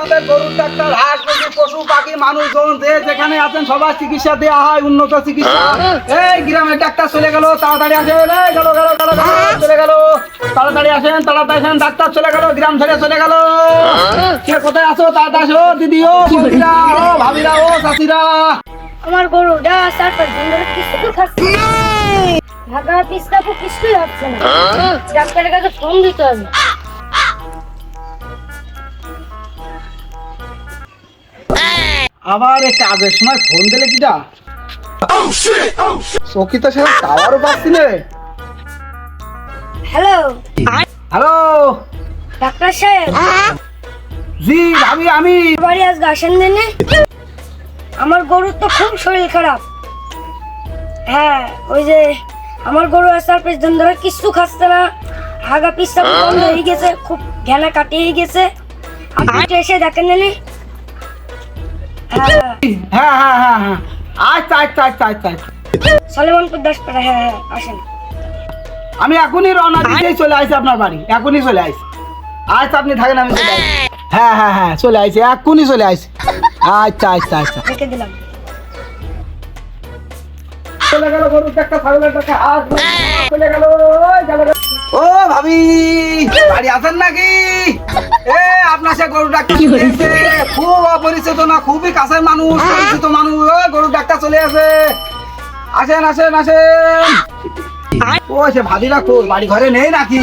আপনাদের গরুর ডাক্তার, হাঁস মুরগি, পশু পাখি, মানুষজন যে যেখানে আছেন সবার চিকিৎসা দেওয়া হয়, উন্নত চিকিৎসা। এই গ্রামের ডাক্তার চলে গেল, তাড়াতাড়ি আসেন। এই গেল গেল গেল গেল, চলে গেল, তাড়াতাড়ি আসেন, তাড়াতাড়ি আসেন। ডাক্তার চলে গেল, গ্রাম ছেড়ে চলে গেল। কে কোথায় আছো? তাড়াতাড়ি আসো দিদি, ও বৌদিরা, ও ভাবিরা, ও চাচিরা। আমার গরুটা 4-5 দিন ধরে কিছু খাচ্ছে না। ঢাকা পিস্তাপু কিছুই হচ্ছে না। ডাক্তারের কাছে ফোন দিতে হবে। আবার এই কাজের সময় ফোন দিলে কিটা? চকিতে সে টাওয়ারও পাচ্ছি না। হ্যালো হ্যালো, ডাক্তার সাহেব, জি ভাবি, আমি বাড়ি আজকে আসেন দিনে। আমার গরুর তো খুব শরীর খারাপ। হ্যাঁ, ওই যে আমার গরু 4-5 দিন ধরে কিছু খাচ্ছে না। হাগা পিস্তা বন্ধ হয়ে গেছে, খুব ঘেনা কাটিয়ে গেছে। আপনি একটু এসে দেখেন দিনে। হ্যাঁ হ্যাঁ হ্যাঁ হ্যাঁ, আচ্ছা আচ্ছা আচ্ছা আচ্ছা। সলেমানপুর 10 পাড়া। হ্যাঁ হ্যাঁ, আসেন। আমি এখনই রওনা দিতেই চলে আসি আপনার বাড়ি, এখনই চলে আসি। আচ্ছা আপনি থাকেন, আমি চলে আসি। হ্যাঁ হ্যাঁ হ্যাঁ, চলে আসি, এখনই চলে আসি। আচ্ছা আচ্ছা আচ্ছা। রেখে দিলাম। চলে গেল গরুর একটা, ছাগলের একটা, হাঁস চলে গেল। ও ভাবি, বাড়ি আছেন নাকি? এ আপনার সে গরু ডাক্তার খুব অপরিচিত না, খুবই কাছের মানুষ, পরিচিত মানুষ। গরু ডাক্তার চলে আসে, আসেন আসেন আসেন। ও সে ভাবিরা কই, বাড়ি ঘরে নেই নাকি?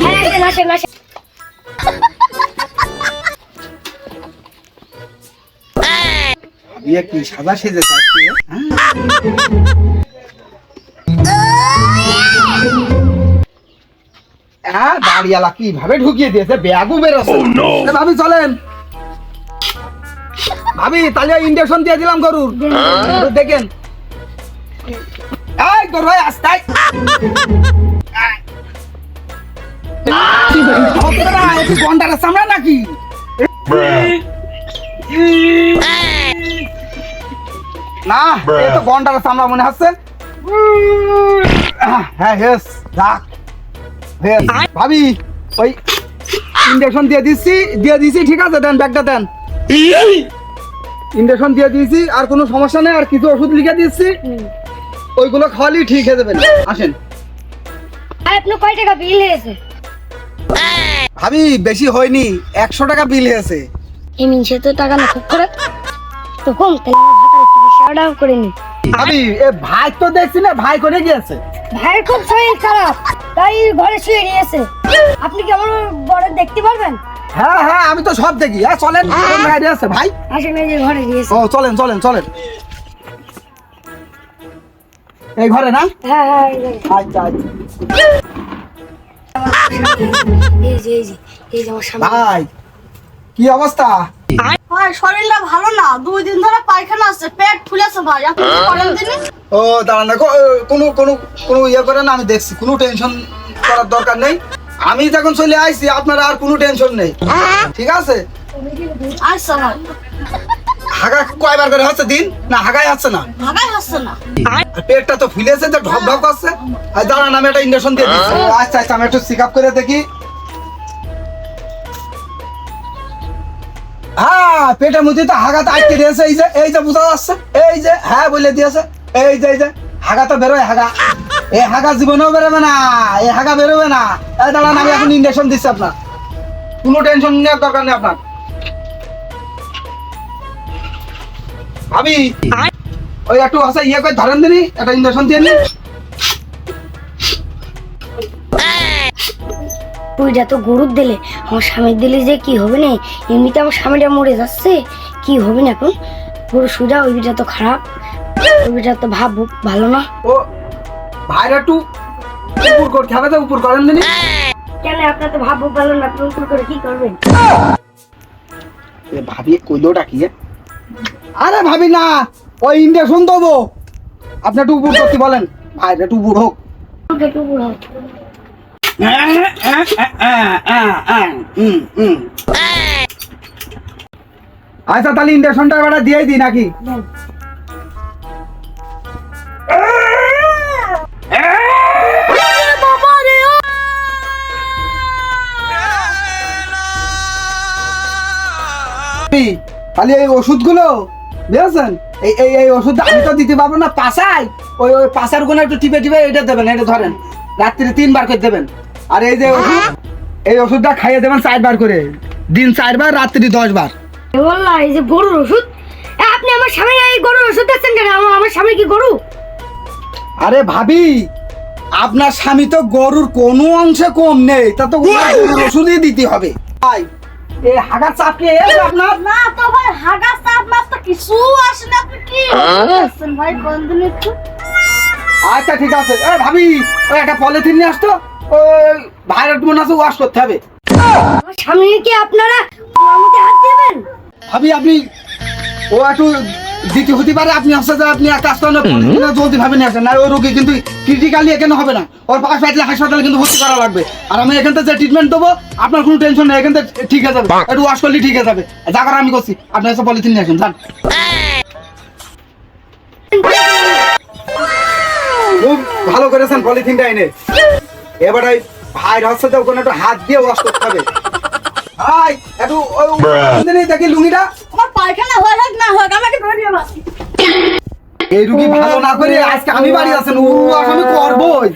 হ্যাঁ, আসেন আসেন আসেন। বিয়ে কি সাদা সেজে থাকছে? হ্যাঁ, দাঁড়িয়ালা কিভাবে ঢুকিয়ে দিয়েছে, ব্যাগও বেরোছে। ভাবি চলেন ভাবি, তাহলে ইঞ্জেকশন দিয়ে দিলাম গরুর, দেখেন। এই গরু ভাই আস্তাই, গন্ডারের সামনে নাকি? না, এই তো গন্ডারের সামনে মনে হচ্ছে। হ্যাঁ হেস, যাক হেস। ভাবি ওই ইঞ্জেকশন দিয়ে দিছি, ঠিক আছে, দেন ব্যাগটা দেন। ইঞ্জেকশন দিয়ে দিয়েছি, আর কোনো সমস্যা নেই, আর কিছু ওষুধ লিখে দিচ্ছি, ওইগুলো খাওয়ালি ঠিক হয়ে যাবেন। আসেন। আর আপনার কয় টাকা বিল হয়েছে? ভাবি বেশি হয়নি, 100 টাকা বিল হয়েছে। এমনি সে তো টাকা না খুব করে তো কম, তাহলে আমার ভাতার চিকিৎসাটাও করে নি। ভাবি এ ভাই তো দেখছি না, ভাই করে গিয়েছে। ভাইয়ের খুব শরীর খারাপ, তাই ঘরে শুয়ে নিয়েছে। আপনি কি আমার বড় দেখতে পারবেন? হ্যাঁ হ্যাঁ, আমি তো সব দেখি। হ্যাঁ চলেন, কোন গাড়ি আছে ভাই? আসেন, এই যে ঘরে গিয়েছে। ও চলেন চলেন চলেন, এই ঘরে না? হ্যাঁ হ্যাঁ, এই যে আচ্ছা আচ্ছা। এই যে আমার সামনে। ভাই কি অবস্থা? ভাই শরীরটা ভালো না, 2 দিন ধরে পায়খানা আছে, পেট ফুলেছে ভাই। আপনি কি করেন দিনে? ও দাঁড়ান না, কোনো কোনো কোনো ইয়ে করেন, আমি দেখছি, কোনো টেনশন করার দরকার নেই। আমি যখন চলে আইছি, আপনারা আর কোনো টেনশন নেই, ঠিক আছে? আচ্ছা ভাই। হাগা কয়বার করে হচ্ছে দিন? না হাগাই হচ্ছে না, ভাগাই হচ্ছে না। আর পেটটা তো ফুলেছে, যে ঢক ঢক করছে। আর দাঁড়ান, আমি একটা ইঞ্জেকশন দিয়ে দিচ্ছি। আচ্ছা আচ্ছা, আমি একটু চেক আপ করে দেখি। হ্যাঁ, পেটের মধ্যে তো হাগাতে আটকে দিয়েছে, এই যে বোঝা যাচ্ছে, এই যে হ্যাঁ বলে দিয়েছে, এই যে হাগা তো বেরোয়, হাগা এই হাগা জীবনেও বেরোবে না, এই হাগা বেরোবে না। এই দাঁড়ান, আমি এখন ইঞ্জেকশন দিচ্ছি, আপনার কোনো টেনশন নেওয়ার দরকার নেই আপনার। ভাবি ওই একটু আছে ইয়ে করে ধরেন দিনি, একটা ইঞ্জেকশন দিয়ে নিন। তুইটা তো গরুর দিলে, আমার স্বামীর দিলে যে কি হবে না? এমনিতে আমার স্বামীটা মরে যাচ্ছে, কি হবে না এখন? গরু সুজা, ওই বিটা তো খারাপ, ওই বিটা তো ভাব ভালো না। ও ভাইরা একটু উপর করতে হবে, তো উপর করেন দিনি। কেন, আপনার তো ভাব ভালো না, আপনি উপর করে কি করবেন? ভাবি কইলোটা কি? আরে ভাবি না, ওই ইঞ্জেকশন দেবো, আপনি একটু উপর করতে বলেন, ভাইরা একটু উপর হোক। একটু উপর হোক। আচ্ছা তাহলে ইঞ্জেকশনটা এবার দিয়েই দিই নাকি? দেন। খালি এই ওষুধগুলো বুঝেছেন, এই ওষুধ আমি তো দিতে পারবো না, পাশায় ওই পাশার গুলো একটু টিপে টিপে এটা দেবেন, এটা ধরেন রাত্রি 3 বার করে দেবেন। আর এই যে ওষুধ, এই ওষুধটা খাইয়ে দেবেন 4 বার করে, দিন 4 বার, রাত্রি 10 বার। বললা এই যে গরুর ওষুধ, আপনি আমার স্বামী এই গরুর ওষুধ দিচ্ছেন কেন? আমার স্বামী কি গরু? আরে ভাবি, আপনার স্বামী তো গরুর কোনো অংশে কম নেই, তা তো গরুর ওষুধই দিতে হবে। ভাই এই হাগার চাপ কি এসে আপনার? না তো ভাই, হাগা চাপ মাছ তো কিছু আসে না। আপনি কি করছেন ভাই, কোন দিন একটু আচ্ছা ঠিক আছে। এ ভাবি, ওই একটা পলিথিন নিয়ে আসতো, ওই ভাইরাল মনে আছে ওয়াশ করতে হবে। আমার স্বামী কি আপনারা আমাকে হাত দিবেন? ভাবি আপনি ও একটু দিতে হতে পারে, আপনি আসতে আপনি এক কাজ করেন, পলিথিনে জলদি ভাবে নিয়ে আসেন, না ওই রোগী কিন্তু ক্রিটিক্যালি এখানে হবে না, ওর পাশ পাইলে হাসপাতালে কিন্তু ভর্তি করা লাগবে। আর আমি এখান থেকে যে ট্রিটমেন্ট দেবো, আপনার কোনো টেনশন নেই, এখান থেকে ঠিক হয়ে যাবে, একটু ওয়াশ করলে ঠিক হয়ে যাবে। যা করে আমি করছি, আপনি এসে পলিথিন নিয়ে আসেন, যান। খুব ভালো করেছেন পলিথিনটা এনে। এবার ওই ভাইয়ের হচ্ছে ওখানে একটু হাত দিয়ে ওয়াশ করতে হবে। ভাই একটু দেখি লুঙ্গিটা, আমার পায়খানা হয়ে হোক না হোক আমাকে ধরে নিয়ে বাসি। এই রুগী ভালো না করে আজকে আমি বাড়ি আছেন, ও আমি করবোই।